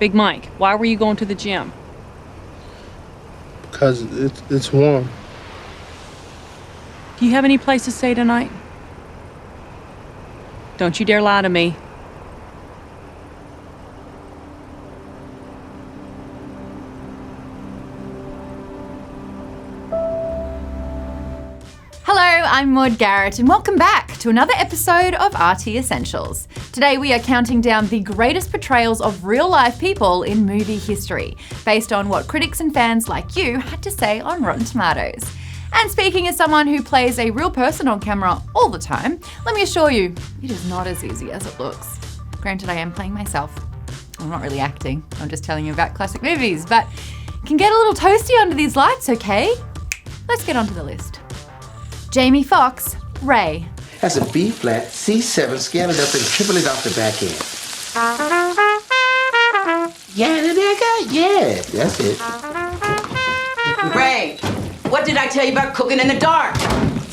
Big Mike, why were you going to the gym? Because it's warm. Do you have any place to stay tonight? Don't you dare lie to me. Hello, I'm Maude Garrett and welcome back to another episode of RT Essentials. Today we are counting down the greatest portrayals of real-life people in movie history, based on what critics and fans like you had to say on Rotten Tomatoes. And speaking as someone who plays a real person on camera all the time, let me assure you, it is not as easy as it looks. Granted, I am playing myself. I'm not really acting, I'm just telling you about classic movies, but it can get a little toasty under these lights, okay? Let's get onto the list. Jamie Foxx, Ray. That's a B flat, C7, scale it up and triple it off the back end. Yeah, that's it. Ray, what did I tell you about cooking in the dark?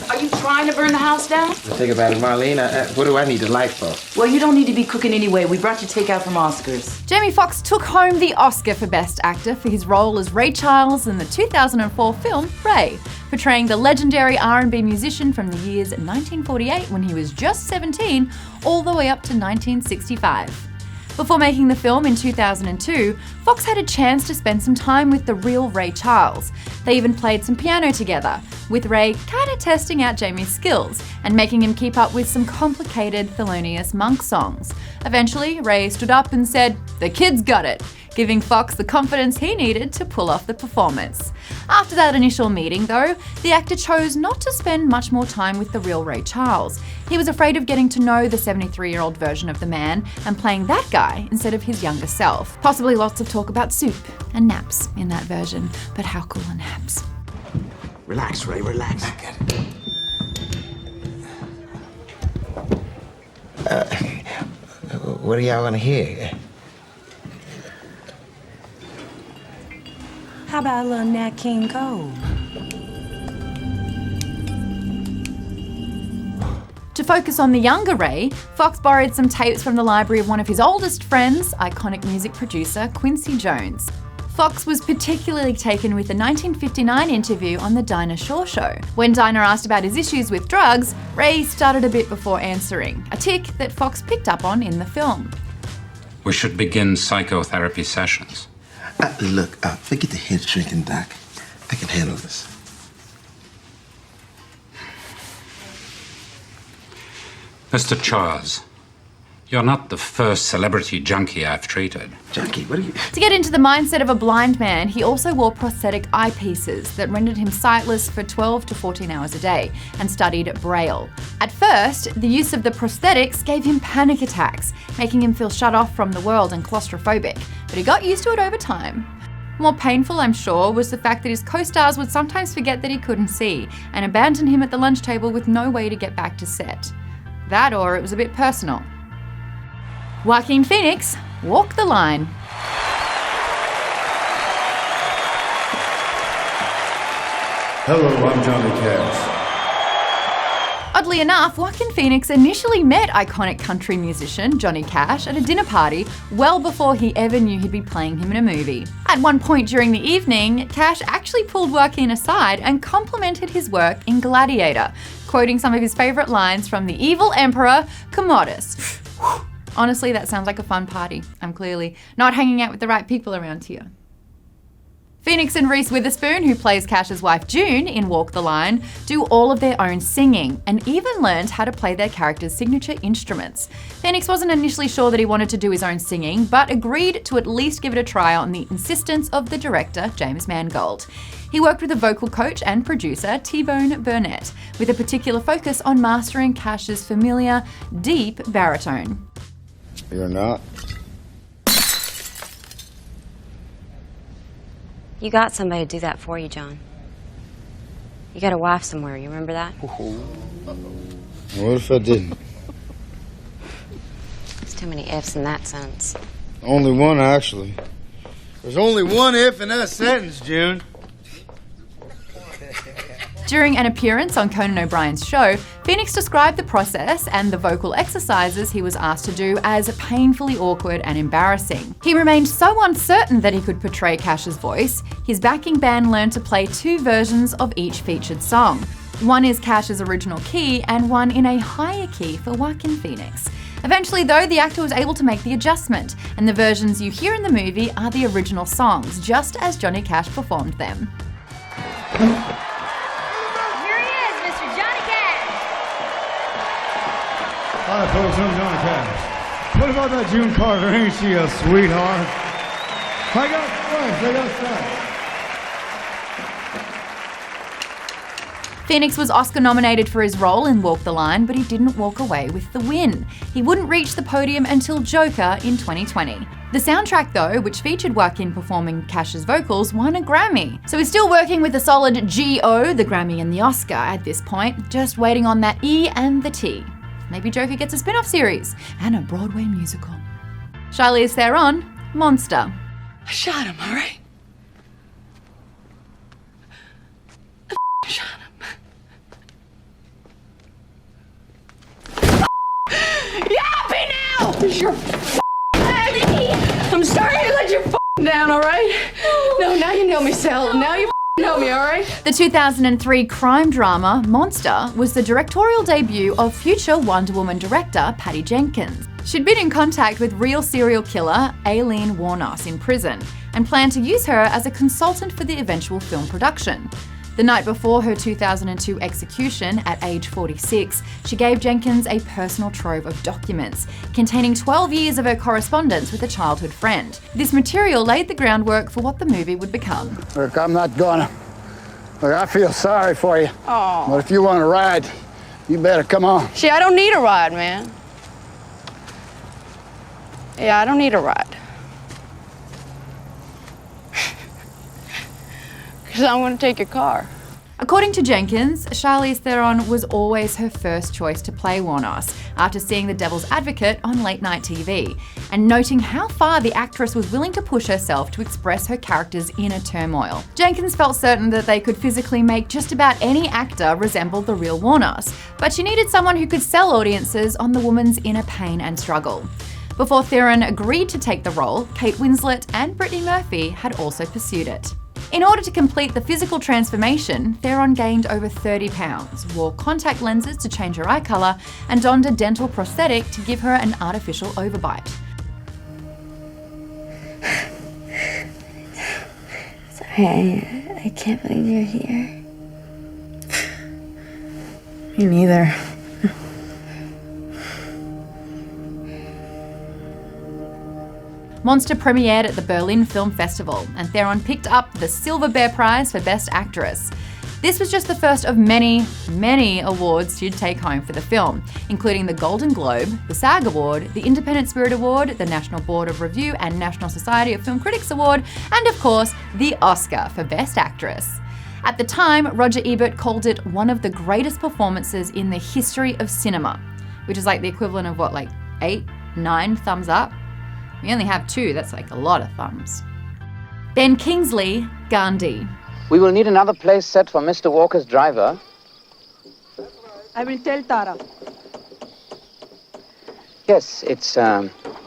Are you trying to burn the house down? Think about it, Marlene. What do I need the light for? Well, you don't need to be cooking anyway. We brought you takeout from Oscars. Jamie Foxx took home the Oscar for Best Actor for his role as Ray Charles in the 2004 film Ray, portraying the legendary R&B musician from the years 1948 when he was just 17 all the way up to 1965. Before making the film in 2002, Foxx had a chance to spend some time with the real Ray Charles. They even played some piano together, with Ray kinda testing out Jamie's skills and making him keep up with some complicated Thelonious Monk songs. Eventually, Ray stood up and said, "The kid's got it," giving Foxx the confidence he needed to pull off the performance. After that initial meeting, though, the actor chose not to spend much more time with the real Ray Charles. He was afraid of getting to know the 73-year-old version of the man and playing that guy instead of his younger self. Possibly lots of talk about soup and naps in that version, but how cool are naps? Relax, Ray, relax. What are y'all gonna hear? How about a little Nat King Cole? To focus on the younger Ray, Foxx borrowed some tapes from the library of one of his oldest friends, iconic music producer Quincy Jones. Foxx was particularly taken with the 1959 interview on the Dinah Shore Show. When Dinah asked about his issues with drugs, Ray stuttered a bit before answering, a tic that Foxx picked up on in the film. We should begin psychotherapy sessions. Look, forget the head shrinking, Doc. I can handle this. Mr. Charles, you're not the first celebrity junkie I've treated. Junkie, what are you... To get into the mindset of a blind man, he also wore prosthetic eyepieces that rendered him sightless for 12 to 14 hours a day and studied Braille. At first, the use of the prosthetics gave him panic attacks, making him feel shut off from the world and claustrophobic, but he got used to it over time. More painful, I'm sure, was the fact that his co-stars would sometimes forget that he couldn't see and abandon him at the lunch table with no way to get back to set. That or it was a bit personal. Joaquin Phoenix, Walk the Line. Hello, I'm Johnny Cash. Oddly enough, Joaquin Phoenix initially met iconic country musician Johnny Cash at a dinner party well before he ever knew he'd be playing him in a movie. At one point during the evening, Cash actually pulled Joaquin aside and complimented his work in Gladiator, quoting some of his favourite lines from the evil emperor Commodus. Honestly, that sounds like a fun party. I'm clearly not hanging out with the right people around here. Phoenix and Reese Witherspoon, who plays Cash's wife June in Walk the Line, do all of their own singing and even learned how to play their characters' signature instruments. Phoenix wasn't initially sure that he wanted to do his own singing, but agreed to at least give it a try on the insistence of the director, James Mangold. He worked with a vocal coach and producer, T-Bone Burnett, with a particular focus on mastering Cash's familiar, deep baritone. You're not? You got somebody to do that for you, John. You got a wife somewhere, you remember that? What if I didn't? There's too many ifs in that sentence. Only one, actually. There's only one if in that sentence, June. During an appearance on Conan O'Brien's show, Phoenix described the process and the vocal exercises he was asked to do as painfully awkward and embarrassing. He remained so uncertain that he could portray Cash's voice, his backing band learned to play 2 versions of each featured song. One is Cash's original key and one in a higher key for Joaquin Phoenix. Eventually though, the actor was able to make the adjustment, and the versions you hear in the movie are the original songs, just as Johnny Cash performed them. Here he is, Mr. Johnny Cash. Hi folks, I'm Johnny Cash. What about that June Carter? Ain't she a sweetheart? I got stripes, I got stripes. Phoenix was Oscar nominated for his role in Walk the Line, but he didn't walk away with the win. He wouldn't reach the podium until Joker in 2020. The soundtrack though, which featured Joaquin performing Cash's vocals, won a Grammy. So he's still working with a solid GO, the Grammy and the Oscar at this point, just waiting on that E and the T. Maybe Joker gets a spin-off series and a Broadway musical. CHARLIZE THERON, Monster. I shot him, all right? I shot him. Yappy now! You're heavy. I'm sorry to let you down, all right? No, now you know me, Sal. Now you know me, all right? The 2003 crime drama Monster was the directorial debut of future Wonder Woman director Patty Jenkins. She'd been in contact with real serial killer Aileen Wuornos in prison and planned to use her as a consultant for the eventual film production. The night before her 2002 execution at age 46, she gave Jenkins a personal trove of documents containing 12 years of her correspondence with a childhood friend. This material laid the groundwork for what the movie would become. Look, I'm not gonna. Look, I feel sorry for you. Oh. But if you want to ride, you better come on. Shit, I don't need a ride, man. Yeah, I don't need a ride. Because I'm going to take your car. According to Jenkins, CHARLIZE THERON was always her first choice to play Wuornos after seeing The Devil's Advocate on late-night TV, and noting how far the actress was willing to push herself to express her character's inner turmoil. Jenkins felt certain that they could physically make just about any actor resemble the real Wuornos, but she needed someone who could sell audiences on the woman's inner pain and struggle. Before Theron agreed to take the role, Kate Winslet and Brittany Murphy had also pursued it. In order to complete the physical transformation, Theron gained over 30 pounds, wore contact lenses to change her eye colour, and donned a dental prosthetic to give her an artificial overbite. Sorry, I can't believe you're here. Me neither. Monster premiered at the Berlin Film Festival, and Theron picked up the Silver Bear Prize for Best Actress. This was just the first of many, many awards she'd take home for the film, including the Golden Globe, the SAG Award, the Independent Spirit Award, the National Board of Review and National Society of Film Critics Award, and of course, the Oscar for Best Actress. At the time, Roger Ebert called it one of the greatest performances in the history of cinema, which is like the equivalent of what, like 8, 9 thumbs up? We only have 2, that's like a lot of thumbs. Ben Kingsley, GANDHI. We will need another place set for Mr. Walker's driver. I will tell Tara. Yes, it's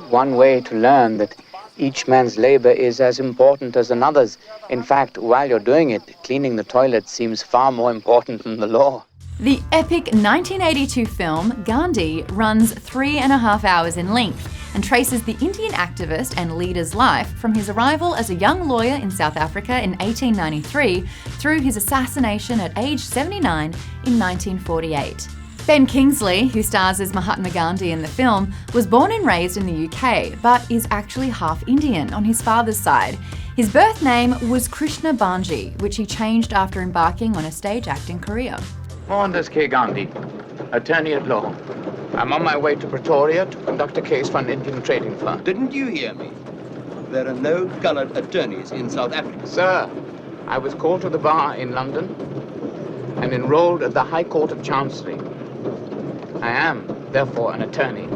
one way to learn that each man's labor is as important as another's. In fact, while you're doing it, cleaning the toilet seems far more important than the law. The epic 1982 film GANDHI runs 3.5 hours in length and traces the Indian activist and leader's life from his arrival as a young lawyer in South Africa in 1893 through his assassination at age 79 in 1948. Ben Kingsley, who stars as Mahatma Gandhi in the film, was born and raised in the UK, but is actually half Indian on his father's side. His birth name was Krishna Banji, which he changed after embarking on a stage acting career. Mohandas K. Gandhi, attorney at law. I'm on my way to Pretoria to conduct a case for an Indian trading firm. Didn't you hear me? There are no coloured attorneys in South Africa. Sir, I was called to the bar in London and enrolled at the High Court of Chancery. I am, therefore, an attorney.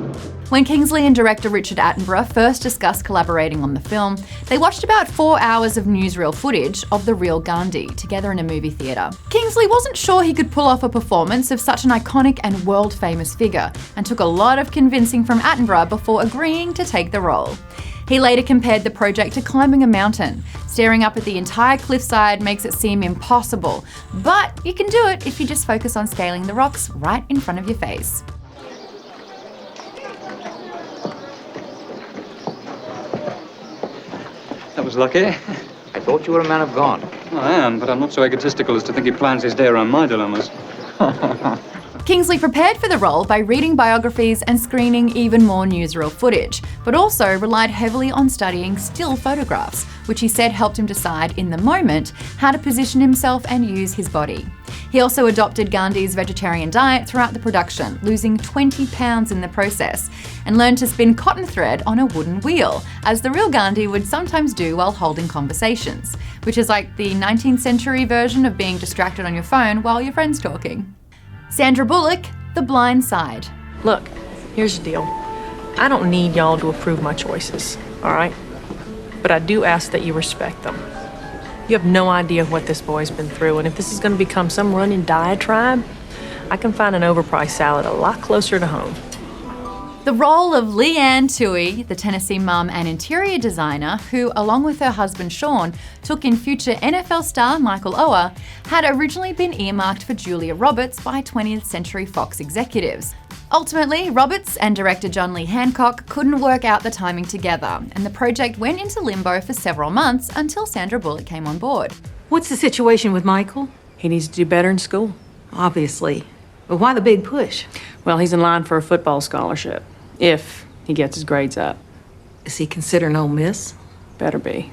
When Kingsley and director Richard Attenborough first discussed collaborating on the film, they watched about 4 hours of newsreel footage of the real Gandhi together in a movie theatre. Kingsley wasn't sure he could pull off a performance of such an iconic and world-famous figure, and took a lot of convincing from Attenborough before agreeing to take the role. He later compared the project to climbing a mountain. Staring up at the entire cliffside makes it seem impossible, but you can do it if you just focus on scaling the rocks right in front of your face. That was lucky. I thought you were a man of God. I am, but I'm not so egotistical as to think he plans his day around my dilemmas. Kingsley prepared for the role by reading biographies and screening even more newsreel footage, but also relied heavily on studying still photographs, which he said helped him decide in the moment how to position himself and use his body. He also adopted Gandhi's vegetarian diet throughout the production, losing 20 pounds in the process, and learned to spin cotton thread on a wooden wheel, as the real Gandhi would sometimes do while holding conversations, which is like the 19th century version of being distracted on your phone while your friend's talking. Sandra Bullock, The Blind Side. Look, here's the deal. I don't need y'all to approve my choices, all right? But I do ask that you respect them. You have no idea what this boy's been through, and if this is going to become some running diatribe, I can find an overpriced salad a lot closer to home. The role of Leanne Toohey, the Tennessee mum and interior designer, who, along with her husband Sean, took in future NFL star Michael Oher, had originally been earmarked for Julia Roberts by 20th Century Fox executives. Ultimately, Roberts and director John Lee Hancock couldn't work out the timing together, and the project went into limbo for several months until Sandra Bullock came on board. What's the situation with Michael? He needs to do better in school. Obviously. But why the big push? Well, he's in line for a football scholarship, if he gets his grades up. Is he considering Ole Miss? Better be.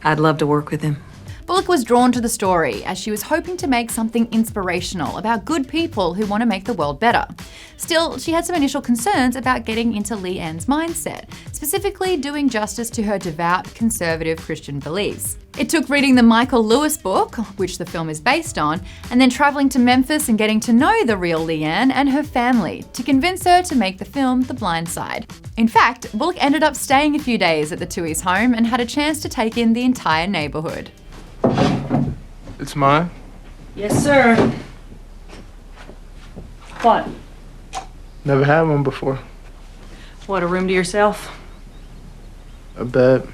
I'd love to work with him. Bullock was drawn to the story as she was hoping to make something inspirational about good people who want to make the world better. Still, she had some initial concerns about getting into Leanne's mindset, specifically doing justice to her devout, conservative Christian beliefs. It took reading the Michael Lewis book, which the film is based on, and then traveling to Memphis and getting to know the real Leanne and her family to convince her to make the film The Blind Side. In fact, Bullock ended up staying a few days at the Tooheys' home and had a chance to take in the entire neighborhood. It's mine? Yes, sir. What? Never had one before. What, a room to yourself? A bed.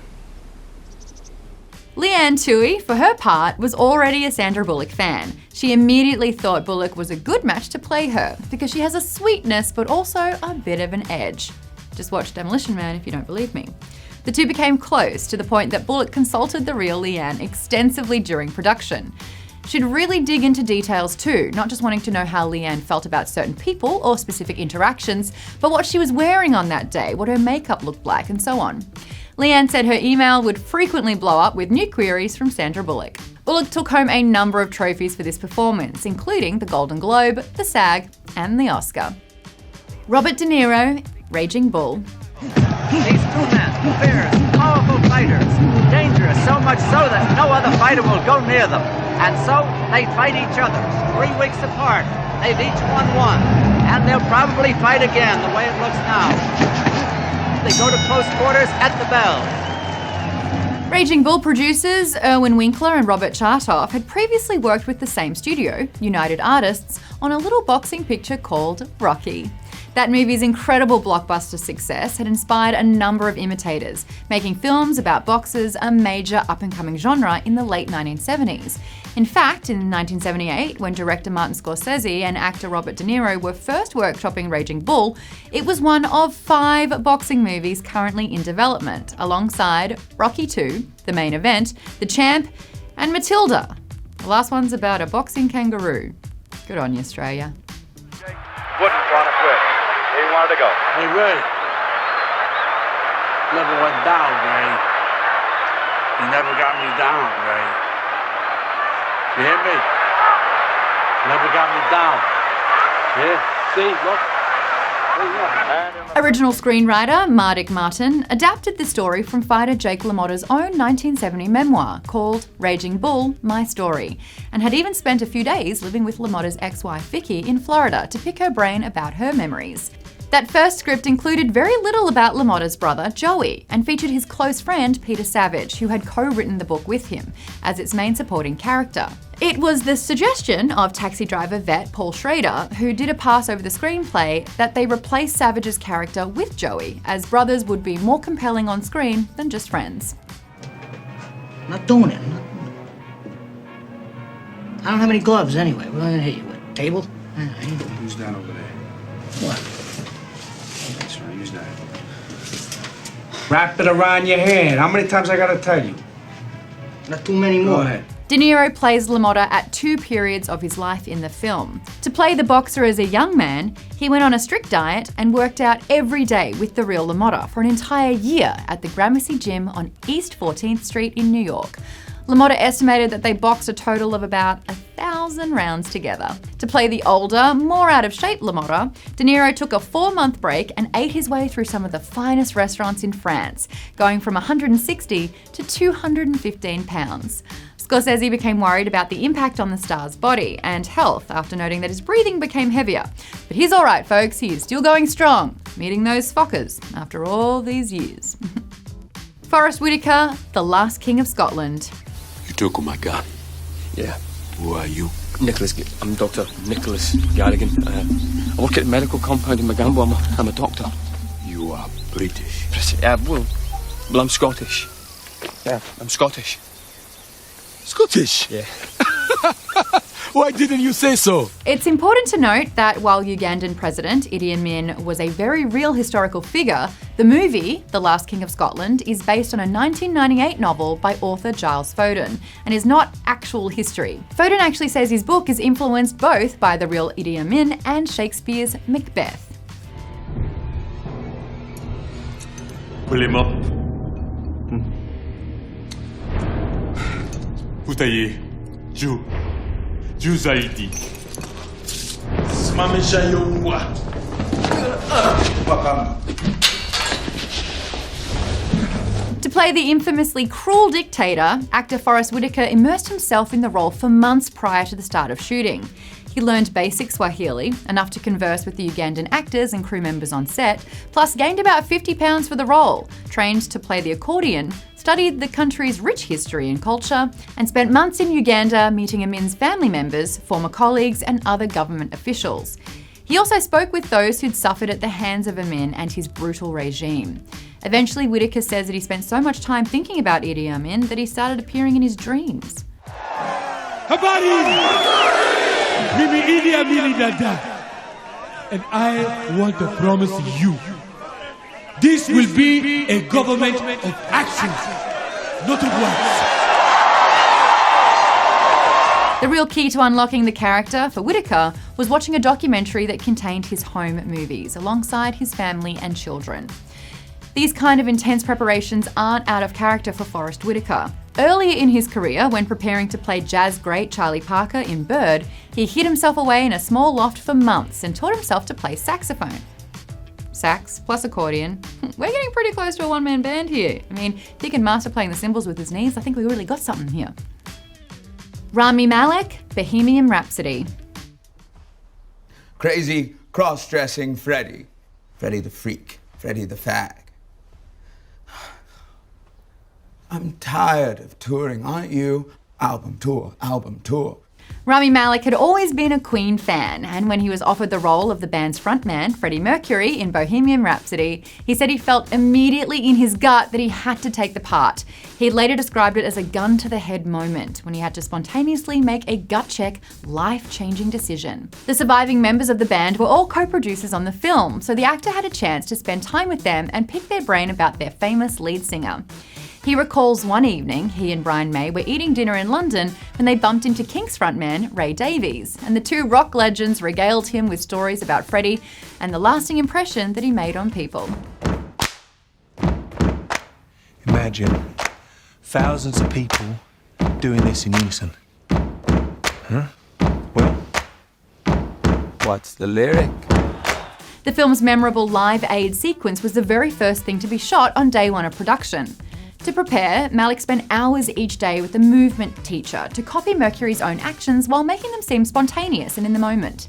Leanne Toohey, for her part, was already a Sandra Bullock fan. She immediately thought Bullock was a good match to play her because she has a sweetness but also a bit of an edge. Just watch Demolition Man if you don't believe me. The two became close to the point that Bullock consulted the real Leanne extensively during production. She'd really dig into details too, not just wanting to know how Leanne felt about certain people or specific interactions, but what she was wearing on that day, what her makeup looked like, and so on. Leanne said her email would frequently blow up with new queries from Sandra Bullock. Bullock took home a number of trophies for this performance, including the Golden Globe, the SAG, and the Oscar. Robert De Niro, Raging Bull. These two men, fierce, powerful fighters, dangerous, so much so that no other fighter will go near them. And so they fight each other, 3 weeks apart. They've each won one, and they'll probably fight again the way it looks now. They go to close quarters at the bell. Raging Bull producers Irwin Winkler and Robert Chartoff had previously worked with the same studio, United Artists, on a little boxing picture called Rocky. That movie's incredible blockbuster success had inspired a number of imitators, making films about boxers a major up-and-coming genre in the late 1970s. In fact, in 1978, when director Martin Scorsese and actor Robert De Niro were first workshopping Raging Bull, it was one of 5 boxing movies currently in development, alongside Rocky II, the main event, The Champ, and Matilda. The last one's about a boxing kangaroo. Good on you, Australia. Wouldn't want to quit. He wanted to go. Hey, Ray. Never went down, Ray. You never got me down, Ray. You hear me? Never got me down. Yeah? See, look. Original screenwriter Mardik Martin adapted the story from fighter Jake LaMotta's own 1970 memoir called Raging Bull, My Story, and had even spent a few days living with LaMotta's ex-wife Vicky in Florida to pick her brain about her memories. That first script included very little about LaMotta's brother, Joey, and featured his close friend, Peter Savage, who had co-written the book with him, as its main supporting character. It was the suggestion of taxi driver vet Paul Schrader, who did a pass over the screenplay, that they replace Savage's character with Joey, as brothers would be more compelling on screen than just friends. Not doing it. I don't have any gloves anyway. What am I gonna hit you with? Table? Who's that over there? What? That's right, use that. Wrap it around your hand. How many times I gotta tell you? Not too many more. Go ahead. De Niro plays LaMotta at two periods of his life in the film. To play the boxer as a young man, he went on a strict diet and worked out every day with the real LaMotta for an entire year at the Gramercy Gym on East 14th Street in New York. LaMotta estimated that they boxed a total of about 1,000 rounds together. To play the older, more out-of-shape LaMotta, De Niro took a 4-month break and ate his way through some of the finest restaurants in France, going from 160 to 215 pounds. Scorsese became worried about the impact on the star's body and health after noting that his breathing became heavier. But he's all right, folks. He is still going strong, meeting those FOXX after all these years. Forrest Whitaker, the last king of Scotland. You took my gun. Yeah. Who are you? Nicholas. I'm Dr. Nicholas Garrigan. I work at the medical compound in Magambo. I'm a doctor. You are British. Well, I'm Scottish. Yeah, I'm Scottish. Scottish? Yeah. Why didn't you say so? It's important to note that while Ugandan President Idi Amin was a very real historical figure, the movie, The Last King of Scotland, is based on a 1998 novel by author Giles Foden and is not actual history. Foden actually says his book is influenced both by the real Idi Amin and Shakespeare's Macbeth. Pull him up. Utaye, Jew Zaidi. Smamisha Yongwa. To play the infamously cruel dictator, actor Forrest Whitaker immersed himself in the role for months prior to the start of shooting. He learned basic Swahili, enough to converse with the Ugandan actors and crew members on set, plus gained about 50 pounds for the role, trained to play the accordion, studied the country's rich history and culture, and spent months in Uganda meeting Amin's family members, former colleagues, and other government officials. He also spoke with those who'd suffered at the hands of Amin and his brutal regime. Eventually, Whitaker says that he spent so much time thinking about Idi Amin that he started appearing in his dreams. Habari! Mimi Idi Amin Dada. And I want to promise you, this will be a government of action, not of words. The real key to unlocking the character for Whitaker was watching a documentary that contained his home movies alongside his family and children. These kind of intense preparations aren't out of character for Forrest Whitaker. Earlier in his career, when preparing to play jazz great Charlie Parker in Bird, he hid himself away in a small loft for months and taught himself to play saxophone. Sax plus accordion. We're getting pretty close to a one-man band here. I mean, if he can master playing the cymbals with his knees, I think we really got something here. RAMI Malek, Bohemian Rhapsody. Crazy cross-dressing Freddy. Freddy the freak. Freddy the fag. I'm tired of touring, aren't you? Album tour, album tour. Rami Malek had always been a Queen fan, and when he was offered the role of the band's frontman, Freddie Mercury, in Bohemian Rhapsody, he said he felt immediately in his gut that he had to take the part. He later described it as a gun-to-the-head moment, when he had to spontaneously make a gut-check, life-changing decision. The surviving members of the band were all co-producers on the film, so the actor had a chance to spend time with them and pick their brain about their famous lead singer. He recalls one evening, he and Brian May were eating dinner in London when they bumped into Kinks frontman Ray Davies, and the two rock legends regaled him with stories about Freddie and the lasting impression that he made on people. Imagine thousands of people doing this in unison. Huh? Well, What's the lyric? The film's memorable Live Aid sequence was the very first thing to be shot on day one of production. To prepare, Malek spent hours each day with a movement teacher to copy Mercury's own actions while making them seem spontaneous and in the moment.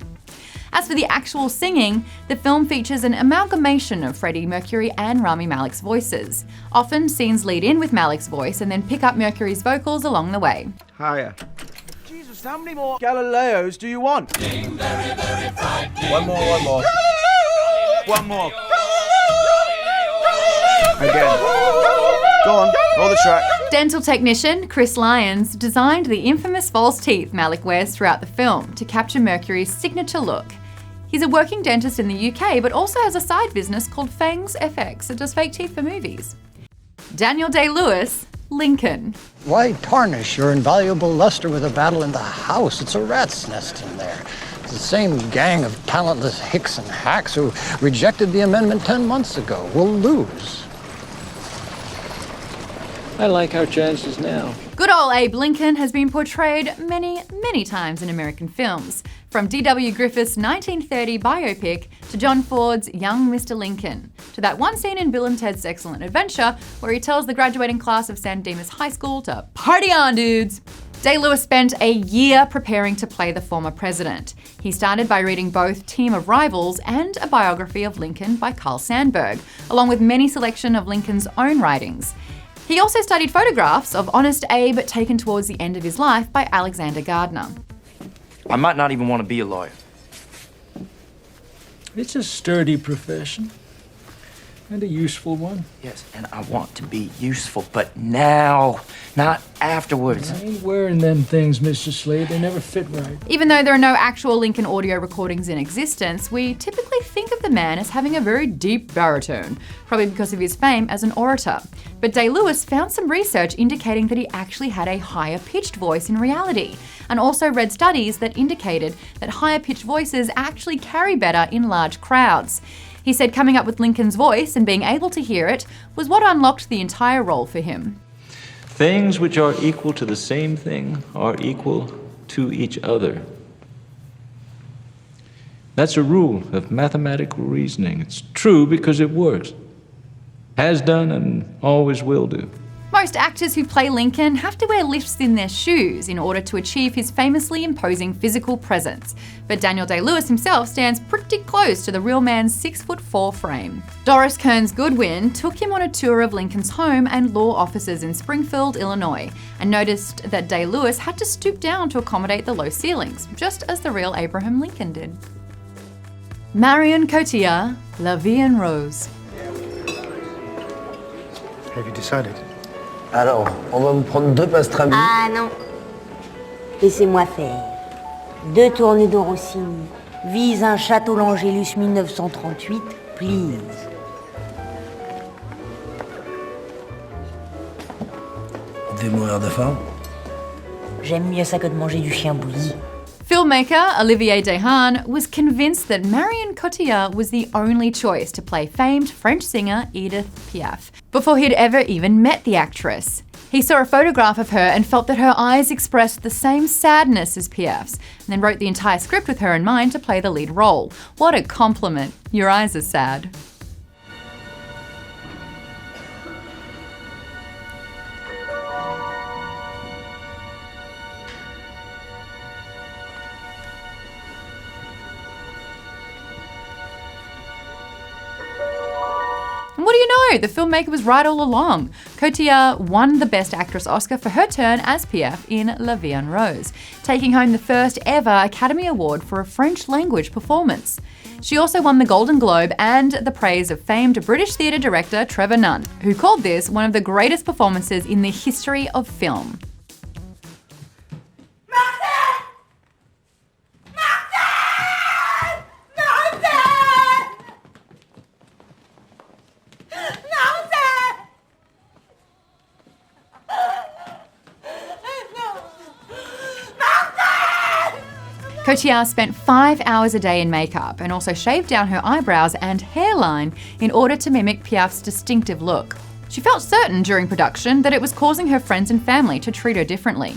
As for the actual singing, the film features an amalgamation of Freddie Mercury and Rami Malek's voices. Often, scenes lead in with Malek's voice and then pick up Mercury's vocals along the way. Hiya. Jesus, how many more Galileos do you want? One more. One more. Again. Go on, roll the track. Dental technician Chris Lyons designed the infamous false teeth Malek wears throughout the film to capture Mercury's signature look. He's a working dentist in the UK, but also has a side business called FOXX FX that does fake teeth for movies. Daniel Day-Lewis, Lincoln. Why tarnish your invaluable luster with a battle in the house? It's a rat's nest in there. It's the same gang of talentless hicks and hacks who rejected the amendment 10 months ago. We'll lose. I like our chances now. Good old Abe Lincoln has been portrayed many, many times in American films, from D.W. Griffith's 1930 biopic to John Ford's Young Mr. Lincoln, to that one scene in Bill and Ted's Excellent Adventure where he tells the graduating class of San Dimas High School to party on, dudes. Day-Lewis spent a year preparing to play the former president. He started by reading both Team of Rivals and a biography of Lincoln by Carl Sandburg, along with many selection of Lincoln's own writings. He also studied photographs of Honest Abe taken towards the end of his life by Alexander Gardner. I might not even want to be a lawyer. It's a sturdy profession. And a useful one. Yes, and I want to be useful, but now, not afterwards. I ain't wearing them things, Mr. Slade. They never fit right. Even though there are no actual Lincoln audio recordings in existence, we typically think of the man as having a very deep baritone, probably because of his fame as an orator. But Day-Lewis found some research indicating that he actually had a higher-pitched voice in reality, and also read studies that indicated that higher-pitched voices actually carry better in large crowds. He said coming up with Lincoln's voice and being able to hear it was what unlocked the entire role for him. Things which are equal to the same thing are equal to each other. That's a rule of mathematical reasoning. It's true because it works. Has done and always will do. Most actors who play Lincoln have to wear lifts in their shoes in order to achieve his famously imposing physical presence. But Daniel Day-Lewis himself stands pretty close to the real man's 6'4" frame. Doris Kearns Goodwin took him on a tour of Lincoln's home and law offices in Springfield, Illinois, and noticed that Day-Lewis had to stoop down to accommodate the low ceilings, just as the real Abraham Lincoln did. Marion Cotillard, La Vie en Rose. Have you decided? Alors, on va me prendre 2 pastrami. Ah non. Laissez-moi faire. 2 tournées de Rossini. Vise un château l'Angélus 1938, please. Vous devez mourir de faim. J'aime mieux ça que de manger du chien bouilli. Filmmaker Olivier Dahan was convinced that Marion Cotillard was the only choice to play famed French singer Edith Piaf, before he'd ever even met the actress. He saw a photograph of her and felt that her eyes expressed the same sadness as Piaf's, and then wrote the entire script with her in mind to play the lead role. What a compliment. Your eyes are sad. What do you know? The filmmaker was right all along. Cotillard won the Best Actress Oscar for her turn as Piaf in La Vie en Rose, taking home the first ever Academy Award for a French language performance. She also won the Golden Globe and the praise of famed British theatre director Trevor Nunn, who called this one of the greatest performances in the history of film. Cotillard spent 5 hours a day in makeup and also shaved down her eyebrows and hairline in order to mimic Piaf's distinctive look. She felt certain during production that it was causing her friends and family to treat her differently.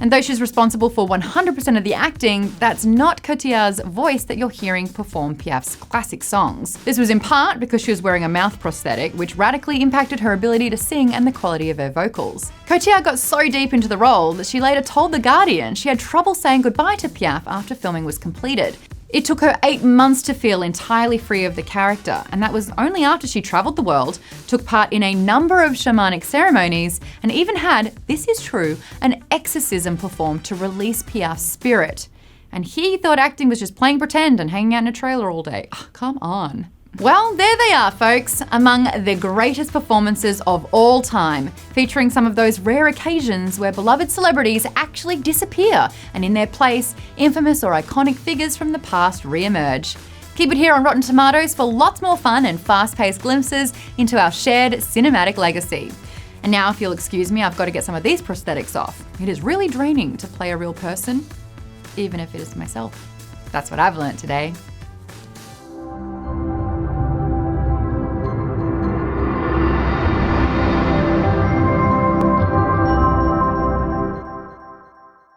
And though she's responsible for 100% of the acting, that's not Cotillard's voice that you're hearing perform Piaf's classic songs. This was in part because she was wearing a mouth prosthetic, which radically impacted her ability to sing and the quality of her vocals. Cotillard got so deep into the role that she later told The Guardian she had trouble saying goodbye to Piaf after filming was completed. It took her 8 months to feel entirely free of the character, and that was only after she travelled the world, took part in a number of shamanic ceremonies, and even had, this is true, an exorcism performed to release Piaf's spirit. And he thought acting was just playing pretend and hanging out in a trailer all day. Oh, come on. Well, there they are, folks, among the greatest performances of all time, featuring some of those rare occasions where beloved celebrities actually disappear, and in their place, infamous or iconic figures from the past re-emerge. Keep it here on Rotten Tomatoes for lots more fun and fast-paced glimpses into our shared cinematic legacy. And now, if you'll excuse me, I've got to get some of these prosthetics off. It is really draining to play a real person, even if it is myself. That's what I've learned today.